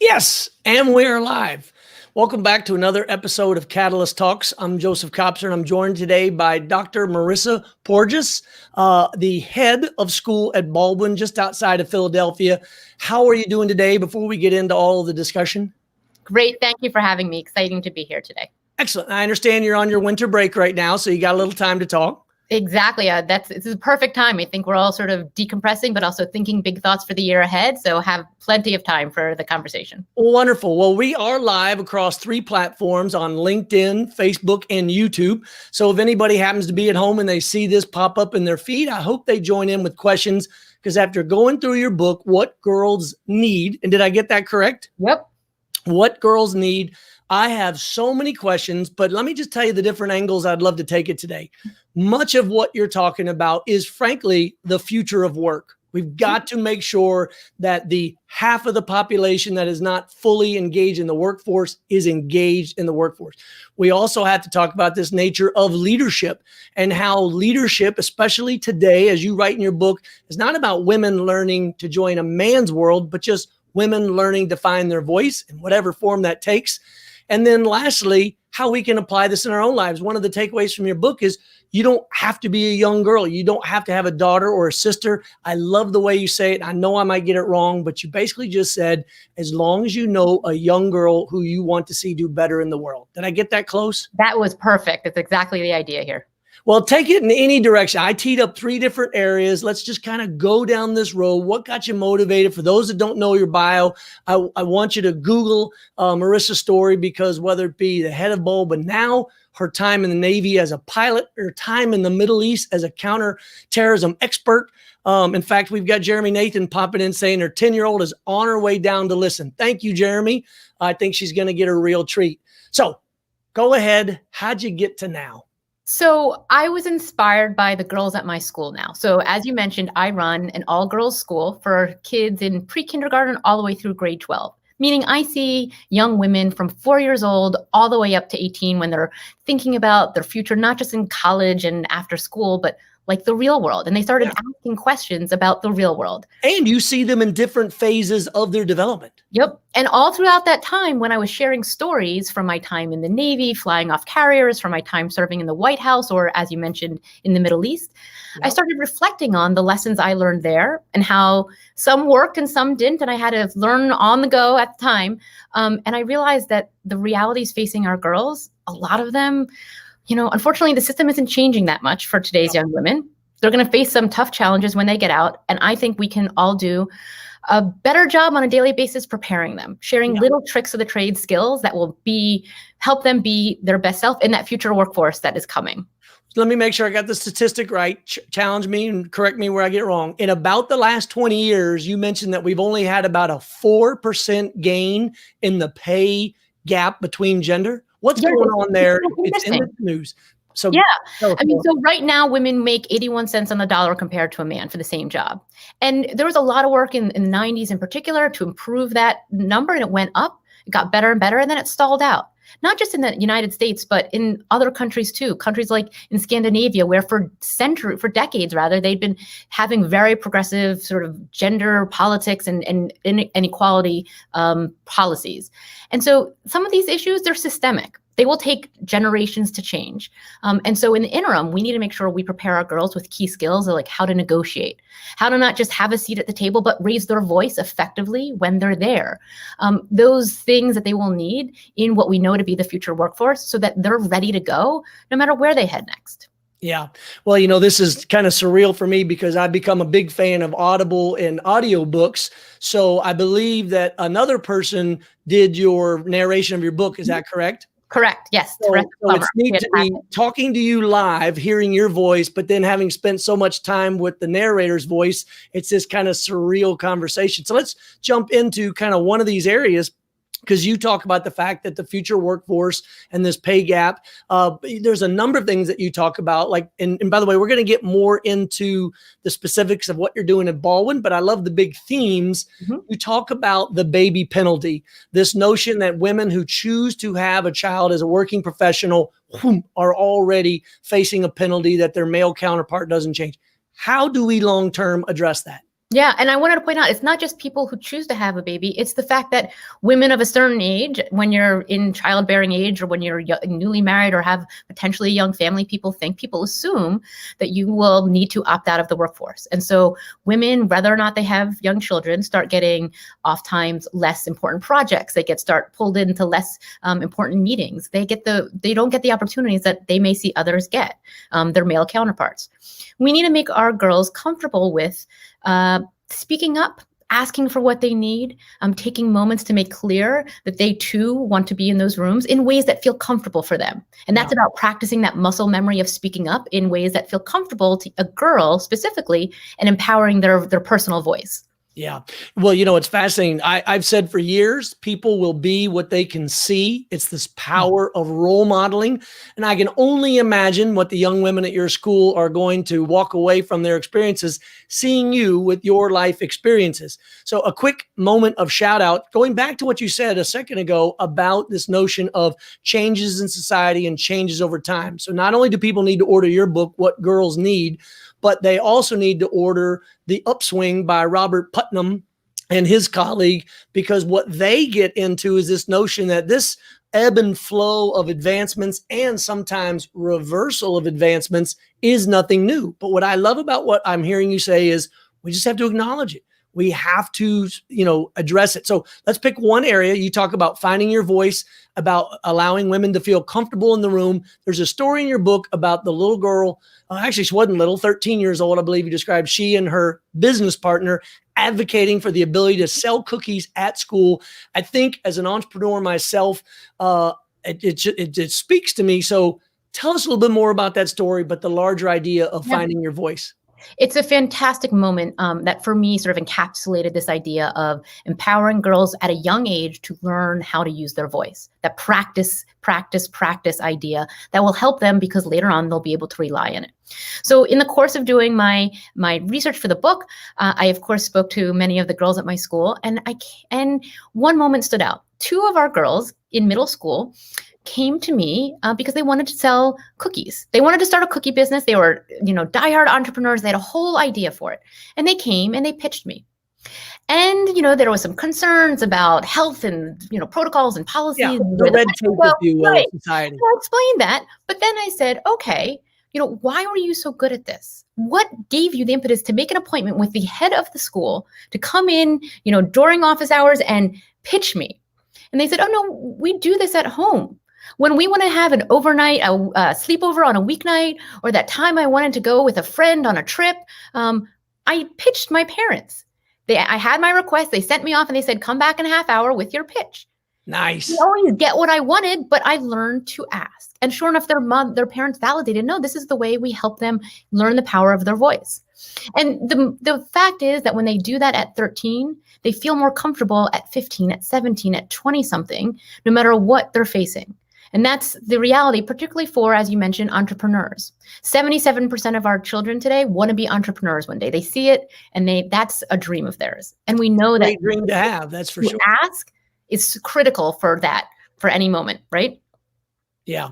Yes, and we're live. Welcome back to another episode of Catalyst Talks. I'm Joseph Kopser, and I'm joined today by Dr. Marisa Porges, the head of Schoool at Baldwin, just outside of Philadelphia. How are you doing today before we get into all of the discussion? Great. Thank you for having me. Exciting to be here today. Excellent. I understand you're on your winter break right now, so you got a little time to talk. Exactly. This is a perfect time. I think we're all sort of decompressing, but also thinking big thoughts for the year ahead. So have plenty of time for the conversation. Wonderful. Well, we are live across 3 platforms on LinkedIn, Facebook, and YouTube. So if anybody happens to be at home and they see this pop up in their feed, I hope they join in with questions, because after going through your book, What Girls Need, and did I get that correct? Yep. What Girls Need. I have so many questions, but let me just tell you the different angles I'd love to take it today. Much of what you're talking about is, frankly, the future of work. We've got to make sure that the half of the population that is not fully engaged in the workforce is engaged in the workforce. We also have to talk about this nature of leadership and how leadership, especially today, as you write in your book, is not about women learning to join a man's world, but just women learning to find their voice in whatever form that takes. And then lastly, how we can apply this in our own lives. One of the takeaways from your book is you don't have to be a young girl. You don't have to have a daughter or a sister. I love the way you say it. I know I might get it wrong, but you basically just said, as long as you know a young girl who you want to see do better in the world. Did I get that close? That was perfect. That's exactly the idea here. Well, take it in any direction. I teed up 3 different areas. Let's just kind of go down this road. What got you motivated? For those that don't know your bio, I want you to Google Marisa's story, because whether it be the head of Baldwin now, her time in the Navy as a pilot, or time in the Middle East as a counterterrorism expert. In fact, we've got Jeremy Nathan popping in saying her 10-year-old is on her way down to listen. Thank you, Jeremy. I think she's going to get a real treat. So go ahead. How'd you get to now? So I was inspired by the girls at my school now. So as you mentioned, I run an all-girls school for kids in pre-kindergarten all the way through grade 12. Meaning I see young women from 4 years old all the way up to 18 when they're thinking about their future, not just in college and after school, but like the real world. And they started asking questions about the real world. And you see them in different phases of their development. Yep. And all throughout that time, when I was sharing stories from my time in the Navy, flying off carriers, from my time serving in the White House, or as you mentioned, in the Middle East, I started reflecting on the lessons I learned there and how some worked and some didn't. And I had to learn on the go at the time. And I realized that the realities facing our girls, a lot of them, unfortunately, the system isn't changing that much for today's young women. They're going to face some tough challenges when they get out. And I think we can all do a better job on a daily basis preparing them, sharing little tricks of the trade skills that will help them be their best self in that future workforce that is coming. Let me make sure I got the statistic right. Challenge me and correct me where I get it wrong. In about the last 20 years, you mentioned that we've only had about a 4% gain in the pay gap between gender. What's going on there? It's in the news. So so right now women make 81 cents on the dollar compared to a man for the same job. And there was a lot of work in the 90s in particular to improve that number, and it went up. It got better and better, and then it stalled out. Not just in the United States, but in other countries too. Countries like in Scandinavia, where for decades, they'd been having very progressive sort of gender politics and inequality policies. And so some of these issues, they're systemic. They will take generations to change. And so in the interim, we need to make sure we prepare our girls with key skills like how to negotiate, how to not just have a seat at the table, but raise their voice effectively when they're there. Those things that they will need in what we know to be the future workforce so that they're ready to go no matter where they head next. Yeah. Well, this is kind of surreal for me because I've become a big fan of Audible and audiobooks. So I believe that another person did your narration of your book. Is that correct? Correct. Yes. So it's neat to be talking to you live, hearing your voice, but then having spent so much time with the narrator's voice, it's this kind of surreal conversation. So let's jump into kind of one of these areas, because you talk about the fact that the future workforce and this pay gap, there's a number of things that you talk about. Like, and by the way, we're going to get more into the specifics of what you're doing at Baldwin, but I love the big themes. Mm-hmm. You talk about the baby penalty, this notion that women who choose to have a child as a working professional are already facing a penalty that their male counterpart doesn't change. How do we long-term address that? Yeah. And I wanted to point out, it's not just people who choose to have a baby. It's the fact that women of a certain age, when you're in childbearing age or when you're newly married or have potentially a young family, people assume that you will need to opt out of the workforce. And so women, whether or not they have young children, start getting oftentimes less important projects. They start pulled into less important meetings. They don't get the opportunities that they may see others get, their male counterparts. We need to make our girls comfortable with speaking up, asking for what they need, taking moments to make clear that they too want to be in those rooms in ways that feel comfortable for them. And that's about practicing that muscle memory of speaking up in ways that feel comfortable to a girl specifically and empowering their personal voice. Yeah. Well, it's fascinating. I've said for years, people will be what they can see. It's this power of role modeling. And I can only imagine what the young women at your school are going to walk away from their experiences, seeing you with your life experiences. So a quick moment of shout out, going back to what you said a second ago about this notion of changes in society and changes over time. So not only do people need to order your book, What Girls Need, but they also need to order The Upswing by Robert Putnam and his colleague, because what they get into is this notion that this ebb and flow of advancements and sometimes reversal of advancements is nothing new. But what I love about what I'm hearing you say is we just have to acknowledge it. We have to, address it. So let's pick one area. You talk about finding your voice, about allowing women to feel comfortable in the room. There's a story in your book about the little girl. Actually, she wasn't little, 13 years old, I believe you described. She and her business partner advocating for the ability to sell cookies at school. I think as an entrepreneur myself, it speaks to me. So tell us a little bit more about that story, but the larger idea of finding your voice. It's a fantastic moment that for me sort of encapsulated this idea of empowering girls at a young age to learn how to use their voice, that practice idea that will help them because later on they'll be able to rely on it. So in the course of doing my research for the book, I of course spoke to many of the girls at my school, and one moment stood out. Two of our girls in middle school came to me because they wanted to sell cookies. They wanted to start a cookie business. They were, diehard entrepreneurs. They had a whole idea for it. And they came and they pitched me. And, there was some concerns about health and, protocols and policies. Yeah, the red tape, if you will, right. society. So I explained that. But then I said, okay, why were you so good at this? What gave you the impetus to make an appointment with the head of the school to come in, during office hours and pitch me? And they said, oh, no, we do this at home. When we want to have an overnight, a sleepover on a weeknight, or that time I wanted to go with a friend on a trip, I pitched my parents. I had my request. They sent me off and they said, come back in a half hour with your pitch. Nice. I always get what I wanted, but I learned to ask. And sure enough, their parents validated, no, this is the way we help them learn the power of their voice. And the fact is that when they do that at 13, they feel more comfortable at 15, at 17, at 20 something, no matter what they're facing. And that's the reality, particularly for, as you mentioned, entrepreneurs. 77% of our children today want to be entrepreneurs one day. They see it and that's a dream of theirs. And we know that great dream to have, that's for sure. Ask is critical for that, for any moment, right? Yeah.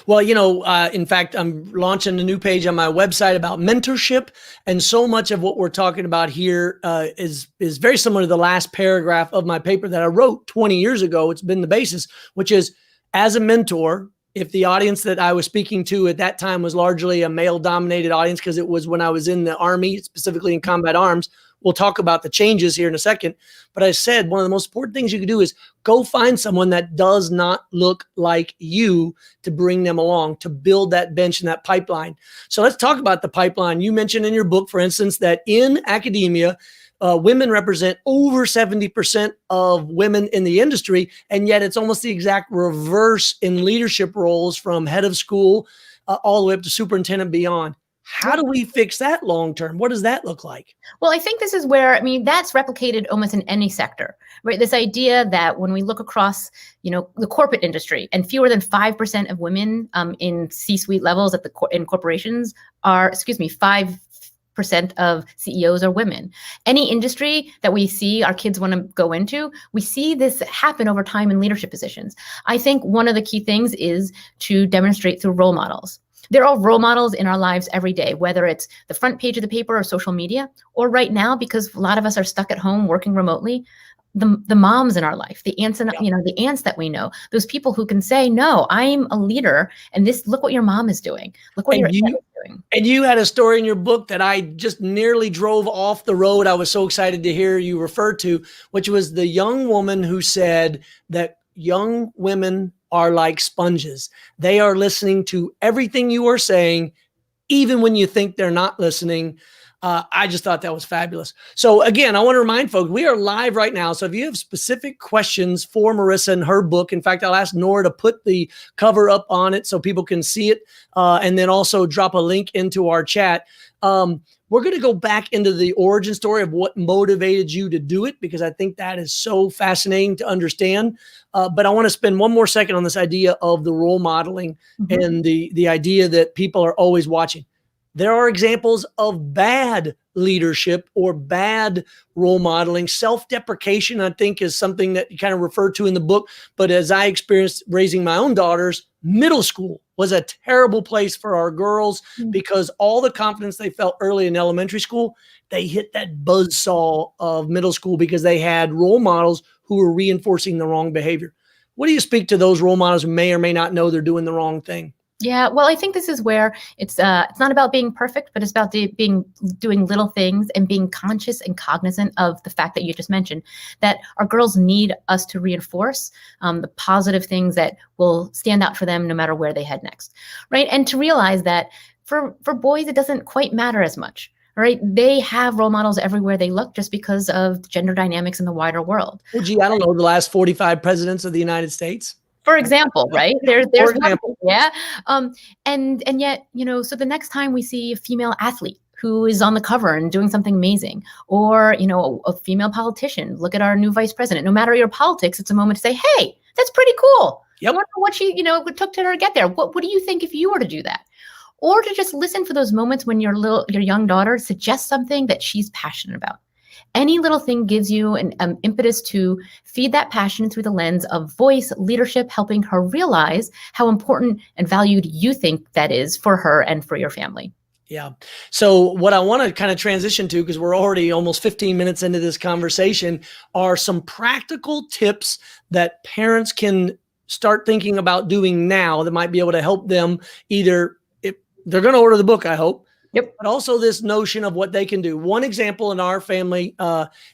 Well, in fact, I'm launching a new page on my website about mentorship. And so much of what we're talking about here is very similar to the last paragraph of my paper that I wrote 20 years ago. It's been the basis, which is, as a mentor, if the audience that I was speaking to at that time was largely a male-dominated audience, because it was when I was in the Army, specifically in combat arms, we'll talk about the changes here in a second. But I said one of the most important things you can do is go find someone that does not look like you to bring them along, to build that bench and that pipeline. So let's talk about the pipeline. You mentioned in your book, for instance, that in academia, women represent over 70% of women in the industry, and yet it's almost the exact reverse in leadership roles from head of school all the way up to superintendent beyond. How do we fix that long term? What does that look like? Well, I think this is where, that's replicated almost in any sector, right? This idea that when we look across, the corporate industry, and fewer than 5% of women in C-suite levels in corporations are, 5% of CEOs are women. Any industry that we see our kids want to go into, we see this happen over time in leadership positions. I think one of the key things is to demonstrate through role models. There are role models in our lives every day, whether it's the front page of the paper or social media, or right now, because a lot of us are stuck at home working remotely, the moms in our life, the aunts and the aunts that we know, those people who can say, no, I'm a leader, and look what your mom is doing. Look what your aunt is doing. And you had a story in your book that I just nearly drove off the road. I was so excited to hear you refer to, which was the young woman who said that young women are like sponges. They are listening to everything you are saying, even when you think they're not listening. I just thought that was fabulous. So again, I want to remind folks, we are live right now. So if you have specific questions for Marisa and her book, in fact, I'll ask Nora to put the cover up on it so people can see it, and then also drop a link into our chat. We're going to go back into the origin story of what motivated you to do it, because I think that is so fascinating to understand. But I want to spend one more second on this idea of the role modeling and the idea that people are always watching. There are examples of bad leadership or bad role modeling. Self-deprecation, I think, is something that you kind of referred to in the book. But as I experienced raising my own daughters, middle school was a terrible place for our girls because all the confidence they felt early in elementary school, they hit that buzzsaw of middle school because they had role models who were reinforcing the wrong behavior. What do you speak to those role models who may or may not know they're doing the wrong thing? Yeah, well, I think this is where it's not about being perfect, but it's about doing little things and being conscious and cognizant of the fact that you just mentioned, that our girls need us to reinforce the positive things that will stand out for them no matter where they head next, right? And to realize that for boys, it doesn't quite matter as much. Right? They have role models everywhere they look just because of gender dynamics in the wider world. Well, gee, I don't know, the last 45 presidents of the United States. For example, right? There's example. yeah. And yet, so the next time we see a female athlete who is on the cover and doing something amazing, or, a female politician, look at our new vice president, no matter your politics, it's a moment to say, hey, that's pretty cool. Yep. I wonder what she, what took to her to get there. What do you think if you were to do that? Or to just listen for those moments when your young daughter suggests something that she's passionate about. Any little thing gives you an impetus to feed that passion through the lens of voice, leadership, helping her realize how important and valued you think that is for her and for your family. Yeah. So what I want to kind of transition to, because we're already almost 15 minutes into this conversation, are some practical tips that parents can start thinking about doing now that might be able to help them either, if they're going to order the book, I hope. Yep. But also this notion of what they can do. One example in our family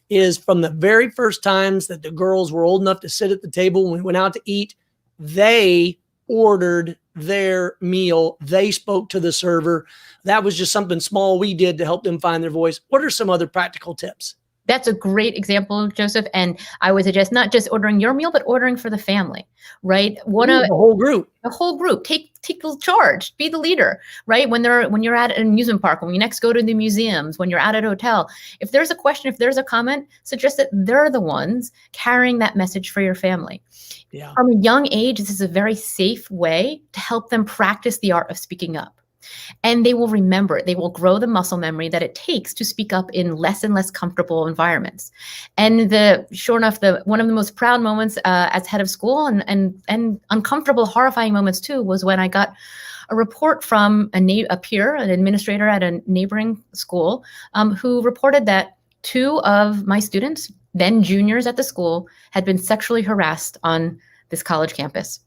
is from the very first times that the girls were old enough to sit at the table when we went out to eat, they ordered their meal. They spoke to the server. That was just something small we did to help them find their voice. What are some other practical tips? That's a great example, Joseph. And I would suggest not just ordering your meal, but ordering for the family, right? The whole group. The whole group. Take the charge. Be the leader, right? When you're at an amusement park, when you next go to the museums, when you're at a hotel, if there's a question, if there's a comment, suggest that they're the ones carrying that message for your family. Yeah. From a young age, this is a very safe way to help them practice the art of speaking up. And they will remember it. They will grow the muscle memory that it takes to speak up in less and less comfortable environments. And sure enough, one of the most proud moments as head of school and uncomfortable, horrifying moments too, was when I got a report from a peer, an administrator at a neighboring school, who reported that 2 of my students, then juniors at the school, had been sexually harassed on this college campus.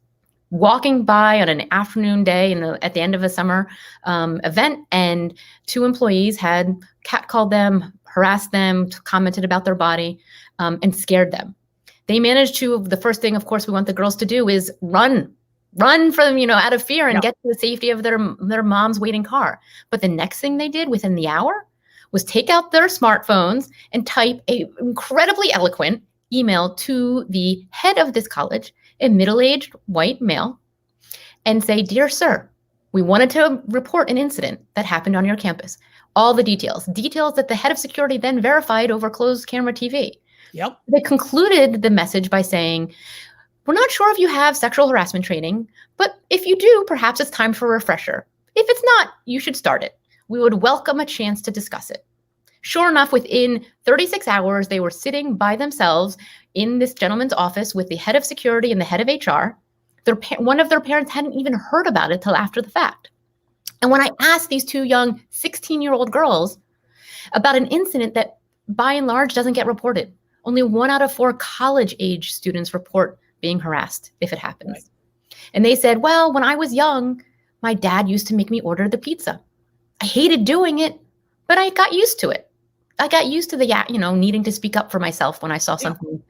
Walking by on an afternoon day at the end of a summer event, and 2 employees had catcalled them, harassed them, commented about their body, and scared them. They managed to, the first thing, of course, we want the girls to do is run from, out of fear and get to the safety of their mom's waiting car. But the next thing they did within the hour was take out their smartphones and type a incredibly eloquent email to the head of this college, a middle-aged white male, and say, "Dear sir, we wanted to report an incident that happened on your campus. All the details that the head of security then verified over closed camera TV." Yep. They concluded the message by saying, "We're not sure if you have sexual harassment training, but if you do, perhaps it's time for a refresher. If it's not, you should start it. We would welcome a chance to discuss it." Sure enough, within 36 hours, they were sitting by themselves in this gentleman's office with the head of security and the head of HR. One of their parents hadn't even heard about it till after the fact. And when I asked these two young 16-year-old girls about an incident that by and large doesn't get reported, only 1 out of 4 college-age students report being harassed if it happens. Right. And they said, well, when I was young, my dad used to make me order the pizza. I hated doing it, but I got used to it. I got used to the, needing to speak up for myself when I saw something.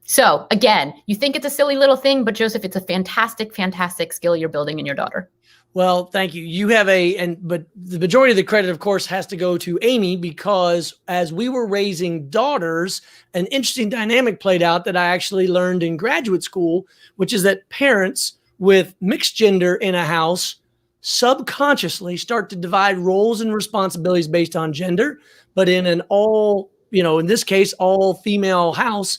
So again, you think it's a silly little thing, but Joseph, it's a fantastic, fantastic skill you're building in your daughter. Well, thank you. You have but the majority of the credit, of course, has to go to Amy, because as we were raising daughters, an interesting dynamic played out that I actually learned in graduate school, which is that parents with mixed gender in a house subconsciously start to divide roles and responsibilities based on gender. But in an in this case, all female house,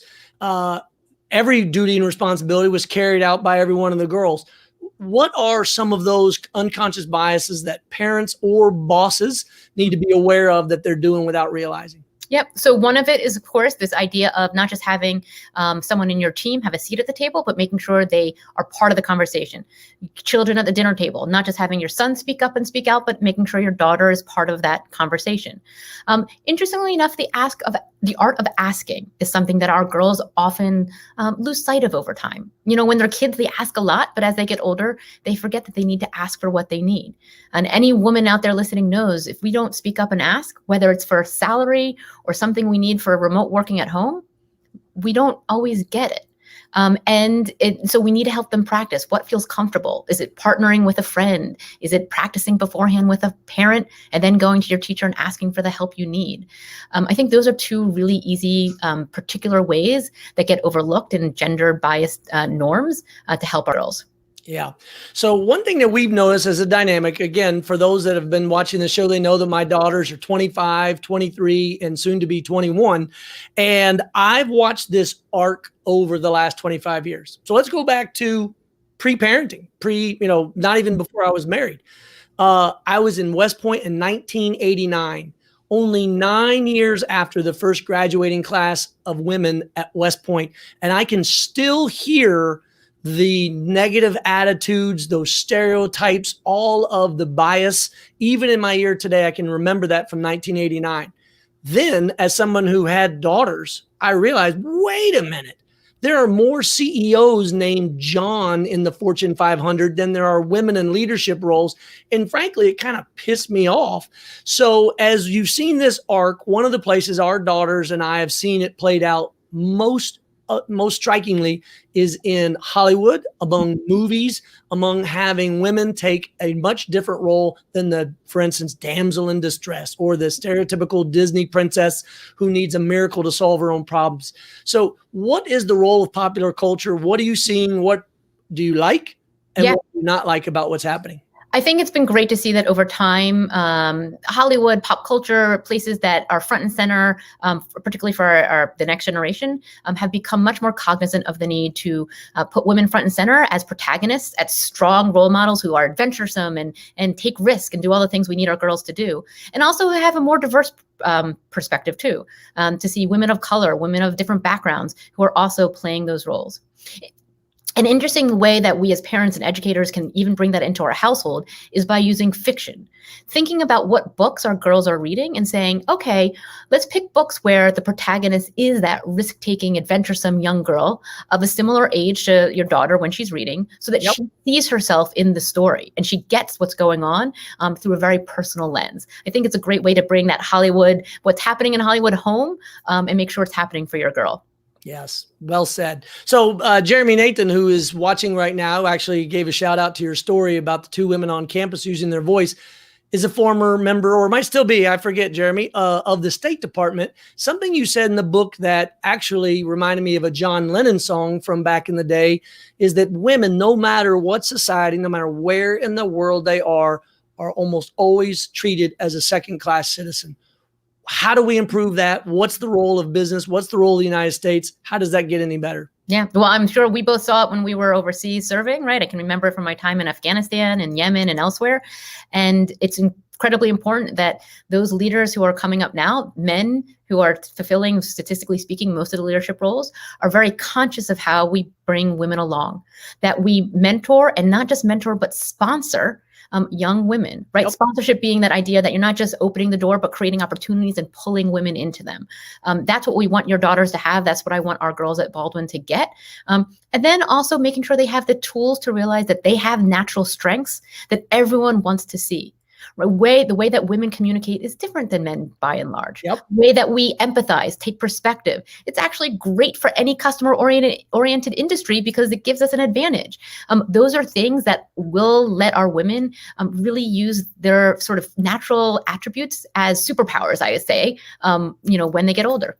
every duty and responsibility was carried out by every one of the girls. What are some of those unconscious biases that parents or bosses need to be aware of that they're doing without realizing? Yep. So one of it is, of course, this idea of not just having someone in your team have a seat at the table, but making sure they are part of the conversation. Children at the dinner table, not just having your son speak up and speak out, but making sure your daughter is part of that conversation. Interestingly enough, the art of asking is something that our girls often lose sight of over time. When they're kids, they ask a lot, but as they get older, they forget that they need to ask for what they need. And any woman out there listening knows if we don't speak up and ask, whether it's for salary or something we need for remote working at home, we don't always get it. So we need to help them practice what feels comfortable. Is it partnering with a friend? Is it practicing beforehand with a parent and then going to your teacher and asking for the help you need? I think those are two really easy, particular ways that get overlooked in gender biased norms to help our girls. Yeah. So one thing that we've noticed as a dynamic, again, for those that have been watching the show, they know that my daughters are 25, 23, and soon to be 21. And I've watched this arc over the last 25 years. So let's go back to pre-parenting, not even before I was married. I was in West Point in 1989, only 9 years after the first graduating class of women at West Point. And I can still hear the negative attitudes, those stereotypes, all of the bias, even in my ear today. I can remember that from 1989. Then, as someone who had daughters, I realized, wait a minute, there are more CEOs named John in the Fortune 500 than there are women in leadership roles. And frankly, it kind of pissed me off. So as you've seen this arc, one of the places our daughters and I have seen it played out most strikingly is in Hollywood, among movies, among having women take a much different role than for instance, damsel in distress or the stereotypical Disney princess who needs a miracle to solve her own problems. So what is the role of popular culture? What are you seeing? What do you like? And what do you not like about what's happening? I think it's been great to see that over time, Hollywood, pop culture, places that are front and center, particularly for the next generation, have become much more cognizant of the need to put women front and center as protagonists, as strong role models who are adventuresome and take risk and do all the things we need our girls to do. And also have a more diverse perspective too, to see women of color, women of different backgrounds who are also playing those roles. An interesting way that we as parents and educators can even bring that into our household is by using fiction. Thinking about what books our girls are reading and saying, okay, let's pick books where the protagonist is that risk-taking, adventuresome young girl of a similar age to your daughter when she's reading, so that she sees herself in the story and she gets what's going on through a very personal lens. I think it's a great way to bring that Hollywood, what's happening in Hollywood home, and make sure it's happening for your girl. Yes, well said. So Jeremy Nathan, who is watching right now, actually gave a shout out to your story about the two women on campus using their voice, is a former member, or might still be, I forget, Jeremy, of the State Department. Something you said in the book that actually reminded me of a John Lennon song from back in the day is that women, no matter what society, no matter where in the world they are almost always treated as a second-class citizen. How do we improve that? What's the role of business? What's the role of the United States? How does that get any better? Yeah, well, I'm sure we both saw it when we were overseas serving, right? I can remember from my time in Afghanistan and Yemen and elsewhere. And it's incredibly important that those leaders who are coming up now, men who are fulfilling, statistically speaking, most of the leadership roles, are very conscious of how we bring women along, that we mentor, and not just mentor, but sponsor young women, right? Yep. Sponsorship being that idea that you're not just opening the door, but creating opportunities and pulling women into them. That's what we want your daughters to have. That's what I want our girls at Baldwin to get. And then also making sure they have the tools to realize that they have natural strengths that everyone wants to see. Right? The way that women communicate is different than men by and large. Yep. The way that we empathize, take perspective. It's actually great for any customer-oriented industry because it gives us an advantage. Those are things that will let our women really use their sort of natural attributes as superpowers, I would say, when they get older.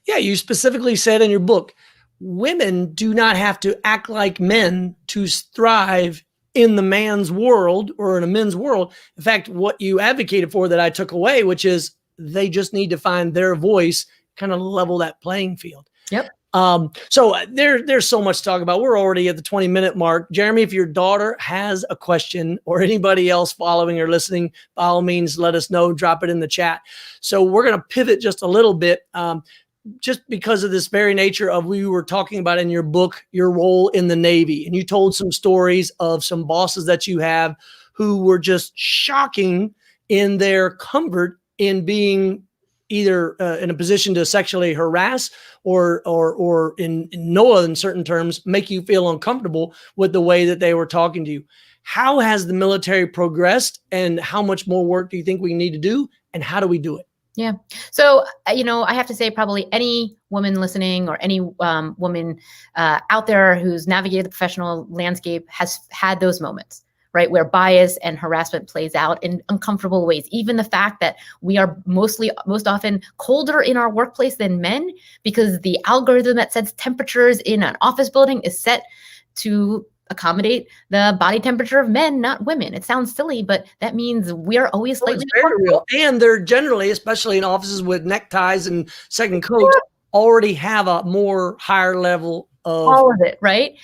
Yeah, you specifically said in your book, women do not have to act like men to thrive in the man's world or in a men's world. In fact, what you advocated for that I took away, which is they just need to find their voice, kind of level that playing field. Yep. So there's so much to talk about. We're already at the 20-minute mark. Jeremy, if your daughter has a question or anybody else following or listening, by all means, let us know, drop it in the chat. So we're going to pivot just a little bit. Just because of this very nature of, we were talking about in your book, your role in the Navy, and you told some stories of some bosses that you have who were just shocking in their comfort in being either in a position to sexually harass or in no uncertain terms, make you feel uncomfortable with the way that they were talking to you. How has the military progressed, and how much more work do you think we need to do, and how do we do it? Yeah. So, I have to say probably any woman listening or any woman out there who's navigated the professional landscape has had those moments, right? Where bias and harassment plays out in uncomfortable ways. Even the fact that we are most often colder in our workplace than men because the algorithm that sets temperatures in an office building is set to accommodate the body temperature of men, not women. It sounds silly, but that means we are always slightly very real. And they're generally, especially in offices with neckties and second coats, already have a more higher level of all of it, right?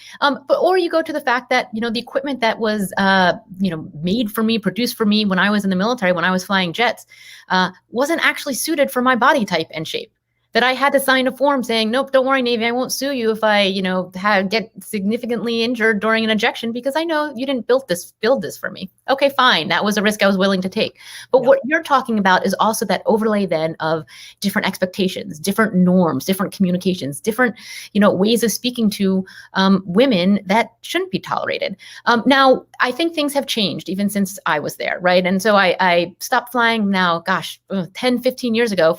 Or you go to the fact that, the equipment that was, made for me, produced for me when I was in the military, when I was flying jets, wasn't actually suited for my body type and shape. That I had to sign a form saying, nope, don't worry, Navy, I won't sue you if I, get significantly injured during an ejection because I know you didn't build this for me. Okay, fine. That was a risk I was willing to take. But what you're talking about is also that overlay then of different expectations, different norms, different communications, different, ways of speaking to women that shouldn't be tolerated. Now, I think things have changed even since I was there, right? And so I stopped flying now, 15 years ago,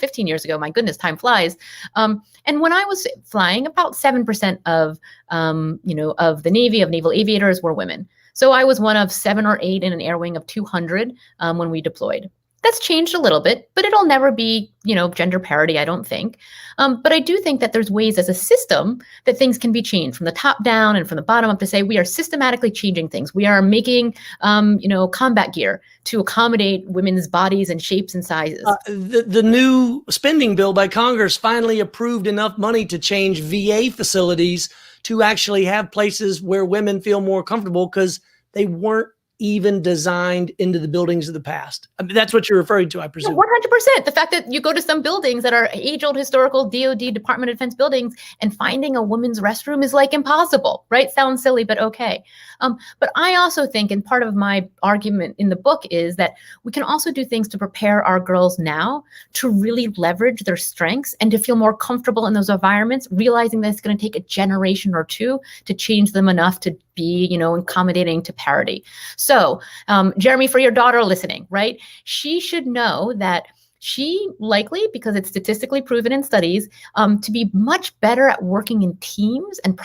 my goodness, time flies. And when I was flying, about 7% of the Navy, of naval aviators, were women. So I was one of 7 or 8 in an air wing of 200 when we deployed. That's changed a little bit, but it'll never be, gender parity, I don't think. But I do think that there's ways as a system that things can be changed from the top down and from the bottom up to say we are systematically changing things. We are making, combat gear to accommodate women's bodies and shapes and sizes. The new spending bill by Congress finally approved enough money to change VA facilities to actually have places where women feel more comfortable because they weren't even designed into the buildings of the past. I mean, that's what you're referring to, I presume. 100%. The fact that you go to some buildings that are age-old historical DoD, Department of Defense buildings, and finding a woman's restroom is like impossible, right? Sounds silly, but okay. But I also think, and part of my argument in the book is that we can also do things to prepare our girls now to really leverage their strengths and to feel more comfortable in those environments, realizing that it's going to take a generation or two to change them enough to be, accommodating to parity. So, Jeremy, for your daughter listening, right? She should know that she likely, because it's statistically proven in studies, to be much better at working in teams and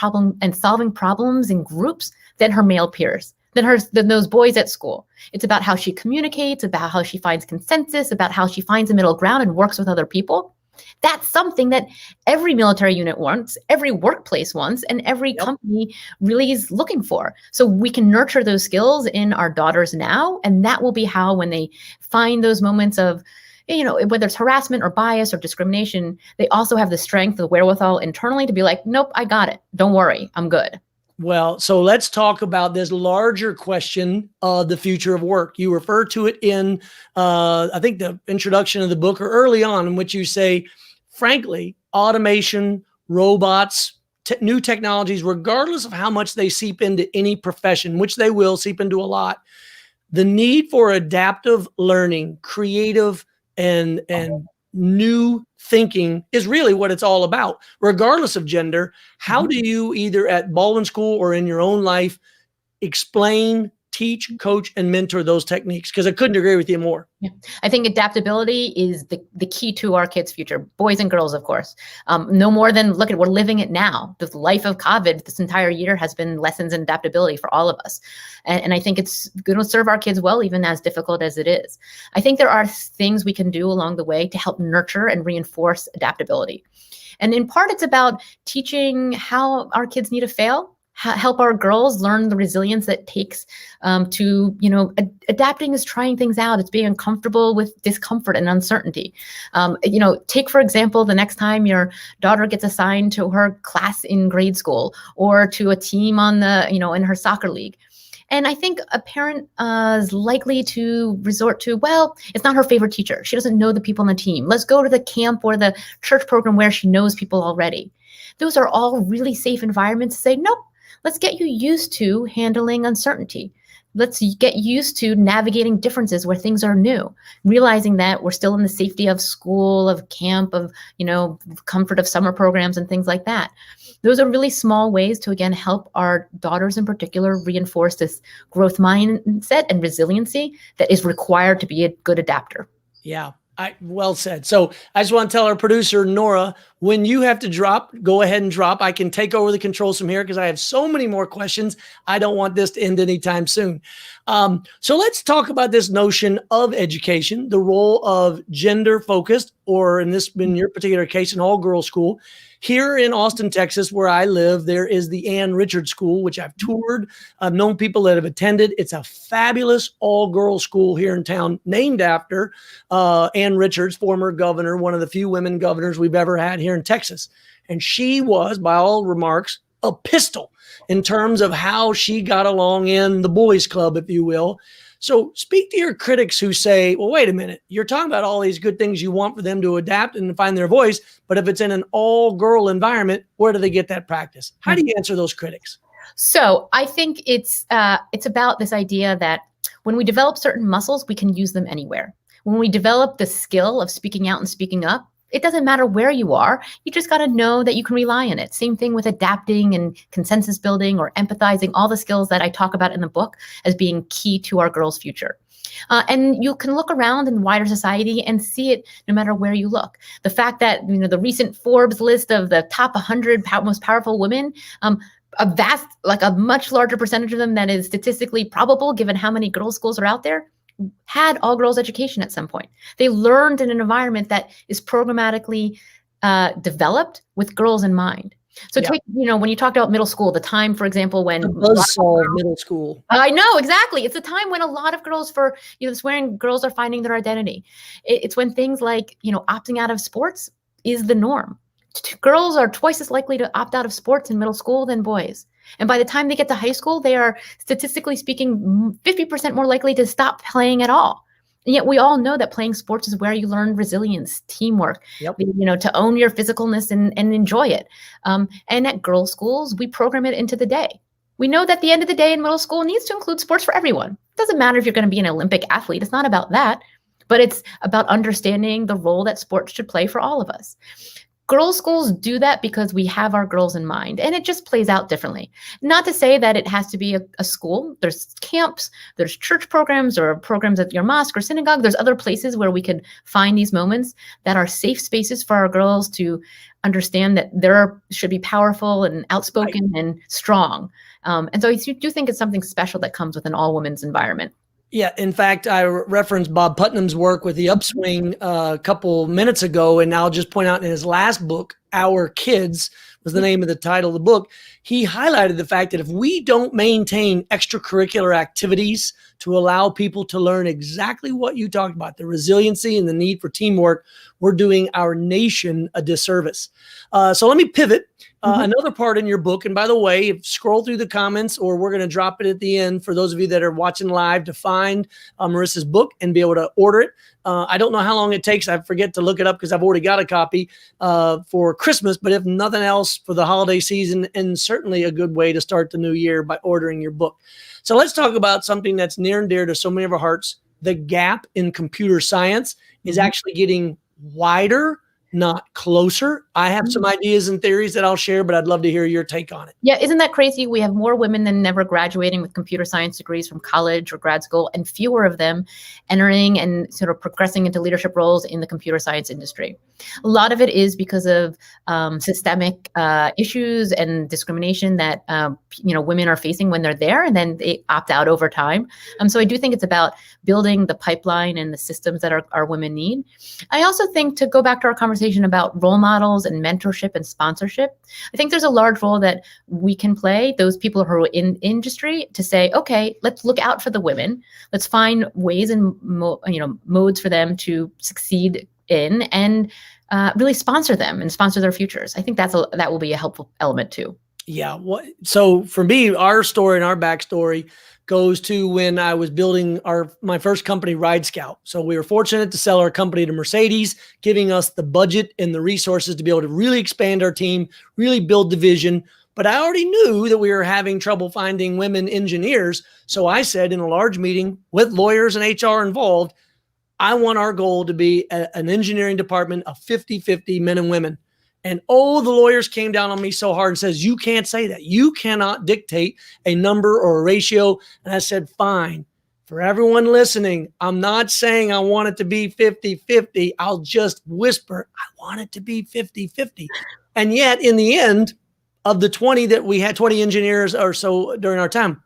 solving problems in groups than her male peers, than those boys at school. It's about how she communicates, about how she finds consensus, about how she finds a middle ground and works with other people. That's something that every military unit wants, every workplace wants, and every company really is looking for. So we can nurture those skills in our daughters now, and that will be how, when they find those moments of, whether it's harassment or bias or discrimination, they also have the strength, the wherewithal internally to be like, nope, I got it. Don't worry, I'm good. Well, so let's talk about this larger question of the future of work. You refer to it in, I think, the introduction of the book, or early on, in which you say, frankly, automation, robots, new technologies, regardless of how much they seep into any profession, which they will seep into a lot, The need for adaptive learning, creative and new thinking is really what it's all about, regardless of gender. How do you, either at Baldwin School or in your own life, explain, teach, coach, and mentor those techniques? Because I couldn't agree with you more. Yeah. I think adaptability is the key to our kids' future, boys and girls, of course. No more than, look at, we're living it now. The life of COVID this entire year has been lessons in adaptability for all of us. And I think it's going to serve our kids well, even as difficult as it is. I think there are things we can do along the way to help nurture and reinforce adaptability. And in part, it's about teaching how our kids need to fail, help our girls learn the resilience that takes to, adapting is trying things out. It's being uncomfortable with discomfort and uncertainty. Take, for example, the next time your daughter gets assigned to her class in grade school or to a team on in her soccer league. And I think a parent is likely to resort to, well, it's not her favorite teacher. She doesn't know the people on the team. Let's go to the camp or the church program where she knows people already. Those are all really safe environments to say, nope. Let's get you used to handling uncertainty. Let's get used to navigating differences where things are new, realizing that we're still in the safety of school, of camp, of, comfort of summer programs and things like that. Those are really small ways to, again, help our daughters in particular reinforce this growth mindset and resiliency that is required to be a good adapter. Yeah. Well said. So I just want to tell our producer, Nora, when you have to drop, go ahead and drop. I can take over the controls from here because I have so many more questions. I don't want this to end anytime soon. So let's talk about this notion of education, the role of gender focused, or in your particular case, an all girls school. Here in Austin, Texas, where I live, there is the Ann Richards School, which I've toured. I've known people that have attended. It's a fabulous all-girls school here in town, named after Ann Richards, former governor, one of the few women governors we've ever had here in Texas. And she was, by all remarks, a pistol in terms of how she got along in the boys' club, if you will. So speak to your critics who say, well, wait a minute, you're talking about all these good things you want for them to adapt and find their voice, but if it's in an all-girl environment, where do they get that practice? How do you answer those critics? So I think it's about this idea that when we develop certain muscles, we can use them anywhere. When we develop the skill of speaking out and speaking up, it doesn't matter where you are. You just got to know that you can rely on it. Same thing with adapting and consensus building or empathizing, all the skills that I talk about in the book as being key to our girls' future. And you can look around in wider society and see it no matter where you look. The fact that, the recent Forbes list of the top 100 most powerful women, a much larger percentage of them that is statistically probable given how many girls' schools are out there, had all girls education at some point. They learned in an environment that is programmatically developed with girls in mind. So take, when you talked about middle school, the time, for example, when the buzzsaw of middle school. I know, exactly. It's a time when a lot of girls girls are finding their identity. It's when things like, opting out of sports is the norm. Girls are twice as likely to opt out of sports in middle school than boys. And by the time they get to high school, they are, statistically speaking, 50% more likely to stop playing at all. And yet we all know that playing sports is where you learn resilience, teamwork, to own your physicalness and enjoy it. And at girls' schools, we program it into the day. We know that the end of the day in middle school needs to include sports for everyone. It doesn't matter if you're going to be an Olympic athlete. It's not about that, but it's about understanding the role that sports should play for all of us. Girls' schools do that because we have our girls in mind, and it just plays out differently. Not to say that it has to be a school. There's camps, there's church programs or programs at your mosque or synagogue. There's other places where we can find these moments that are safe spaces for our girls to understand that should be powerful and outspoken and strong. And so I do think it's something special that comes with an all-women's environment. Yeah. In fact, I referenced Bob Putnam's work with the Upswing a couple minutes ago, and I'll just point out in his last book, Our Kids was the name of the title of the book. He highlighted the fact that if we don't maintain extracurricular activities to allow people to learn exactly what you talked about, the resiliency and the need for teamwork, we're doing our nation a disservice. So let me pivot. Another part in your book, and by the way, if scroll through the comments, or we're going to drop it at the end for those of you that are watching live to find Marisa's book and be able to order it. I don't know how long it takes. I forget to look it up because I've already got a copy for Christmas, but if nothing else for the holiday season, and certainly a good way to start the new year by ordering your book. So let's talk about something that's near and dear to so many of our hearts. The gap in computer science is actually getting wider, not closer. I have some ideas and theories that I'll share, but I'd love to hear your take on it. Yeah, isn't that crazy? We have more women than ever graduating with computer science degrees from college or grad school, and fewer of them entering and sort of progressing into leadership roles in the computer science industry. A lot of it is because of systemic issues and discrimination that women are facing when they're there, and then they opt out over time. So I do think it's about building the pipeline and the systems that our women need. I also think, to go back to our conversation about role models and mentorship and sponsorship, I think there's a large role that we can play, those people who are in industry, to say, okay, let's look out for the women. Let's find ways and modes for them to succeed in, and really sponsor them and sponsor their futures. I think that will be a helpful element too. Yeah. So for me, our story and our backstory goes to when I was building my first company, Ride Scout. So we were fortunate to sell our company to Mercedes, giving us the budget and the resources to be able to really expand our team, really build the vision. But I already knew that we were having trouble finding women engineers. So I said in a large meeting with lawyers and HR involved, I want our goal to be an engineering department of 50-50 men and women. And the lawyers came down on me so hard and says, you can't say that. You cannot dictate a number or a ratio. And I said, fine. For everyone listening, I'm not saying I want it to be 50-50. I'll just whisper, I want it to be 50-50. And yet in the end of the 20 that we had, 20 engineers or so during our time,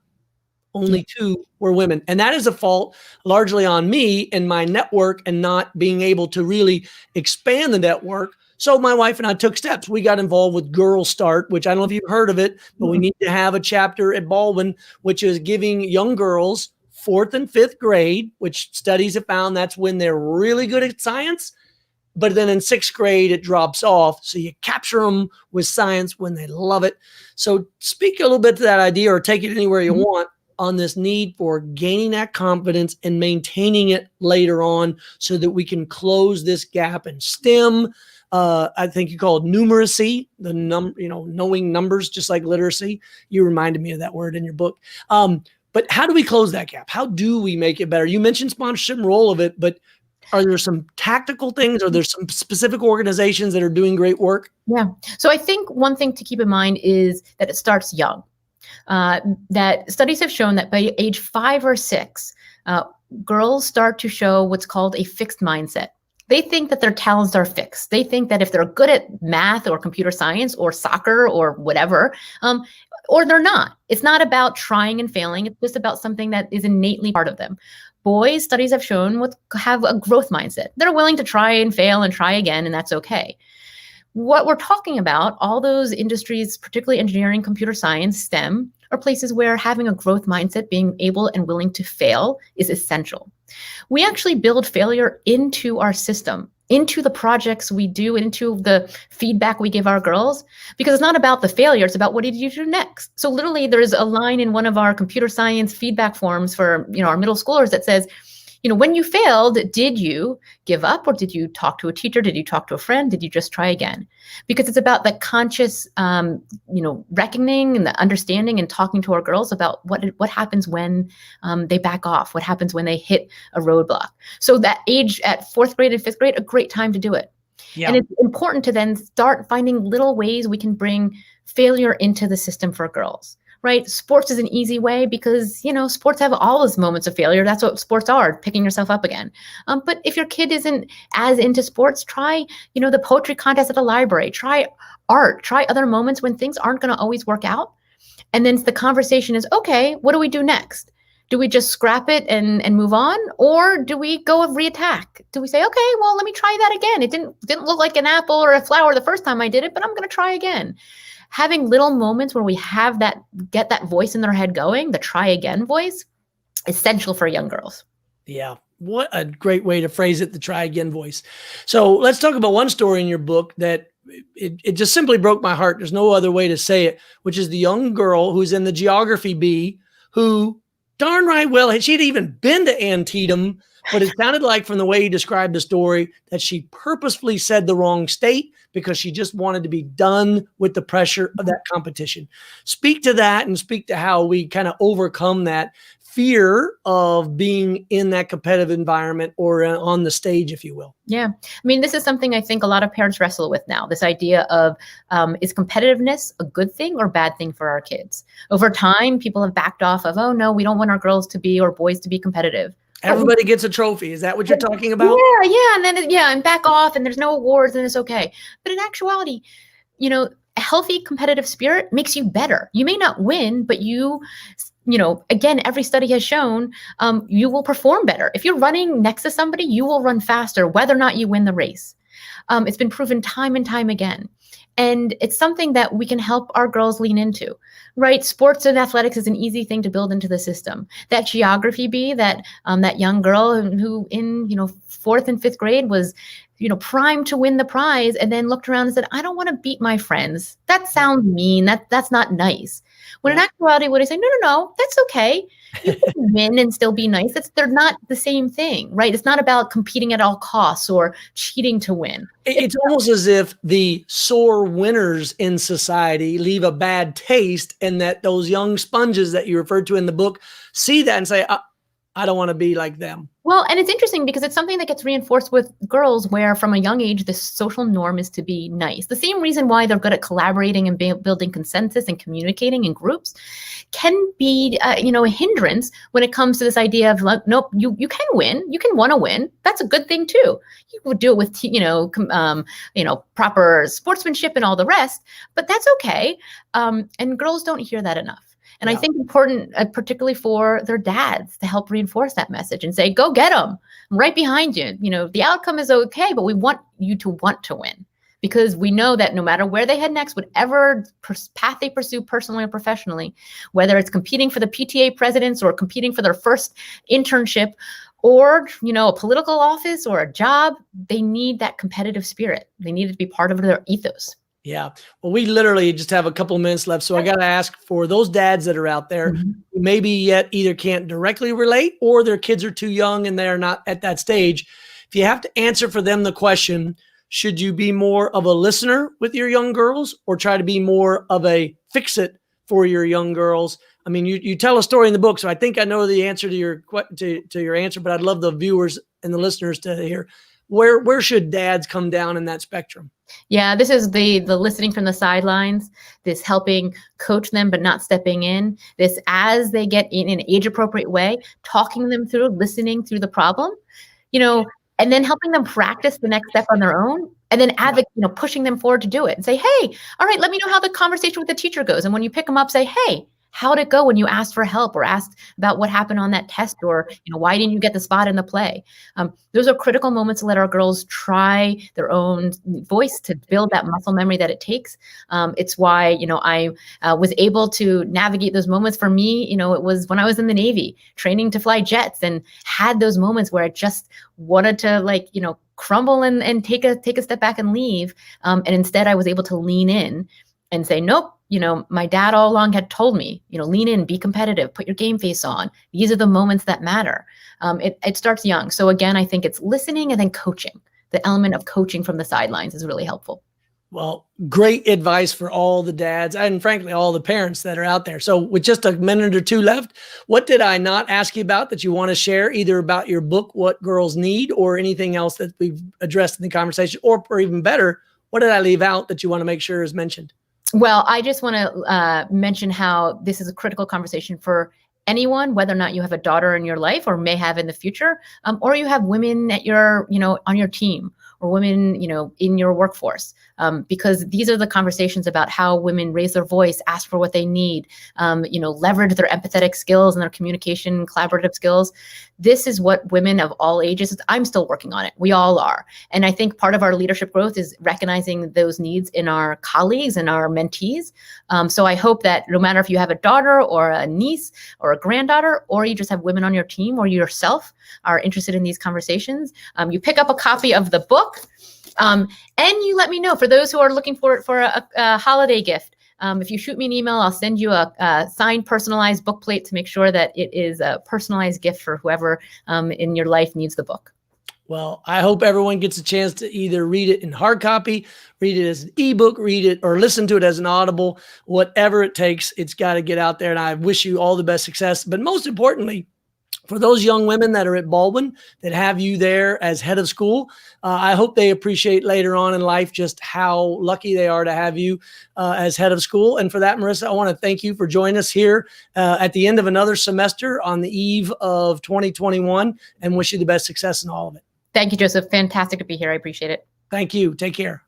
only 2 were women. And that is a fault largely on me and my network, and not being able to really expand the network. So my wife and I took steps. We got involved with Girl Start, which I don't know if you've heard of it, but we need to have a chapter at Baldwin, which is giving young girls 4th and 5th grade, which studies have found that's when they're really good at science. But then in 6th grade, it drops off. So you capture them with science when they love it. So speak a little bit to that idea, or take it anywhere you want, on this need for gaining that confidence and maintaining it later on, so that we can close this gap in STEM. I think you call it numeracy, knowing numbers, just like literacy. You reminded me of that word in your book. But how do we close that gap? How do we make it better? You mentioned sponsorship and role of it, but are there some tactical things? Are there some specific organizations that are doing great work? Yeah. So I think one thing to keep in mind is that it starts young. That studies have shown that by age 5 or 6, girls start to show what's called a fixed mindset. They think that their talents are fixed. They think that if they're good at math or computer science or soccer or whatever, or they're not. It's not about trying and failing. It's just about something that is innately part of them. Boys, studies have shown, have a growth mindset. They're willing to try and fail and try again, and that's okay. What we're talking about, all those industries, particularly engineering, computer science, STEM, are places where having a growth mindset, being able and willing to fail, is essential. We actually build failure into our system, into the projects we do, into the feedback we give our girls, because it's not about the failure, it's about what did you do next. So literally there's a line in one of our computer science feedback forms for our middle schoolers that says, when you failed, did you give up, or did you talk to a teacher? Did you talk to a friend? Did you just try again? Because it's about the conscious, reckoning and the understanding and talking to our girls about what happens when they back off, what happens when they hit a roadblock. So that age at 4th grade and 5th grade, a great time to do it. Yeah. And it's important to then start finding little ways we can bring failure into the system for girls. Right? Sports is an easy way because, sports have all those moments of failure. That's what sports are, picking yourself up again. But if your kid isn't as into sports, try, the poetry contest at the library, try art, try other moments when things aren't going to always work out. And then the conversation is, okay, what do we do next? Do we just scrap it and move on? Or do we go and reattack? Do we say, okay, well, let me try that again. It didn't look like an apple or a flower the first time I did it, but I'm going to try again. Having little moments where we have get that voice in their head going, the try again voice, essential for young girls. Yeah. What a great way to phrase it, the try again voice. So let's talk about one story in your book that it just simply broke my heart. There's no other way to say it, which is the young girl who's in the geography B, who darn right well, she'd even been to Antietam, but it sounded like from the way he described the story that she purposefully said the wrong state because she just wanted to be done with the pressure of that competition. Speak to that and speak to how we kind of overcome that fear of being in that competitive environment or on the stage, if you will. Yeah. I mean, this is something I think a lot of parents wrestle with now, this idea of is competitiveness a good thing or bad thing for our kids? Over time, people have backed off of, oh, no, we don't want our girls to be or boys to be competitive. Everybody gets a trophy. Is that what you're talking about? Yeah. And then, and back off and there's no awards and it's okay. But in actuality, a healthy competitive spirit makes you better. You may not win, but again, every study has shown you will perform better. If you're running next to somebody, you will run faster, whether or not you win the race. It's been proven time and time again. And it's something that we can help our girls lean into, right? Sports and athletics is an easy thing to build into the system. That geography bee, that young girl who in, 4th and 5th grade was, primed to win the prize and then looked around and said, I don't want to beat my friends. That sounds mean. That's not nice. When in actuality, would I say, no, that's okay. You can win and still be nice. They're not the same thing, right? It's not about competing at all costs or cheating to win. It's almost as if the sore winners in society leave a bad taste, and that those young sponges that you referred to in the book see that and say, I don't want to be like them. Well, and it's interesting because it's something that gets reinforced with girls where from a young age, the social norm is to be nice. The same reason why they're good at collaborating and building consensus and communicating in groups can be, a hindrance when it comes to this idea of like, nope, you can win. You can want to win. That's a good thing too. You would do it with, proper sportsmanship and all the rest, but that's okay. And girls don't hear that enough. And I think important, particularly for their dads, to help reinforce that message and say, go get them. I'm right behind you. The outcome is okay, but we want you to want to win because we know that no matter where they head next, whatever path they pursue personally or professionally, whether it's competing for the PTA presidents or competing for their first internship or, a political office or a job, they need that competitive spirit. They need it to be part of their ethos. Yeah. Well, we literally just have a couple of minutes left. So I got to ask for those dads that are out there who maybe yet either can't directly relate or their kids are too young and they're not at that stage. If you have to answer for them the question, should you be more of a listener with your young girls or try to be more of a fix-it for your young girls? I mean, you tell a story in the book, so I think I know the answer to your answer, but I'd love the viewers and the listeners to hear where should dads come down in that spectrum? Yeah, this is the listening from the sidelines, this helping coach them, but not stepping in, this as they get in an age appropriate way, talking them through, listening through the problem, and then helping them practice the next step on their own. And then pushing them forward to do it and say, hey, all right, let me know how the conversation with the teacher goes. And when you pick them up, say, hey, how'd it go when you asked for help or asked about what happened on that test or, why didn't you get the spot in the play? Those are critical moments to let our girls try their own voice to build that muscle memory that it takes. It's why, I was able to navigate those moments. For me, it was when I was in the Navy training to fly jets and had those moments where I just wanted to crumble and take a step back and leave. And instead I was able to lean in and say, nope. My dad all along had told me, lean in, be competitive, put your game face on. These are the moments that matter. It starts young. So again, I think it's listening and then coaching. The element of coaching from the sidelines is really helpful. Well, great advice for all the dads and frankly, all the parents that are out there. So with just a minute or two left, what did I not ask you about that you want to share either about your book, What Girls Need, or anything else that we've addressed in the conversation, or even better, what did I leave out that you want to make sure is mentioned? Well, I just want to mention how this is a critical conversation for anyone, whether or not you have a daughter in your life or may have in the future, or you have women at your, on your team or women, in your workforce, because these are the conversations about how women raise their voice, ask for what they need, leverage their empathetic skills and their communication, collaborative skills. This is what women of all ages, I'm still working on it. We all are. And I think part of our leadership growth is recognizing those needs in our colleagues and our mentees. So I hope that no matter if you have a daughter or a niece or a granddaughter, or you just have women on your team or you yourself are interested in these conversations, you pick up a copy of the book. And you let me know, for those who are looking for a holiday gift. If you shoot me an email, I'll send you a signed, personalized book plate to make sure that it is a personalized gift for whoever in your life needs the book. Well, I hope everyone gets a chance to either read it in hard copy, read it as an ebook, read it or listen to it as an audible, whatever it takes. It's got to get out there. And I wish you all the best success. But most importantly, for those young women that are at Baldwin that have you there as head of school, I hope they appreciate later on in life just how lucky they are to have you as head of school. And for that, Marisa, I want to thank you for joining us here at the end of another semester on the eve of 2021 and wish you the best success in all of it. Thank you, Joseph. Fantastic to be here. I appreciate it. Thank you. Take care.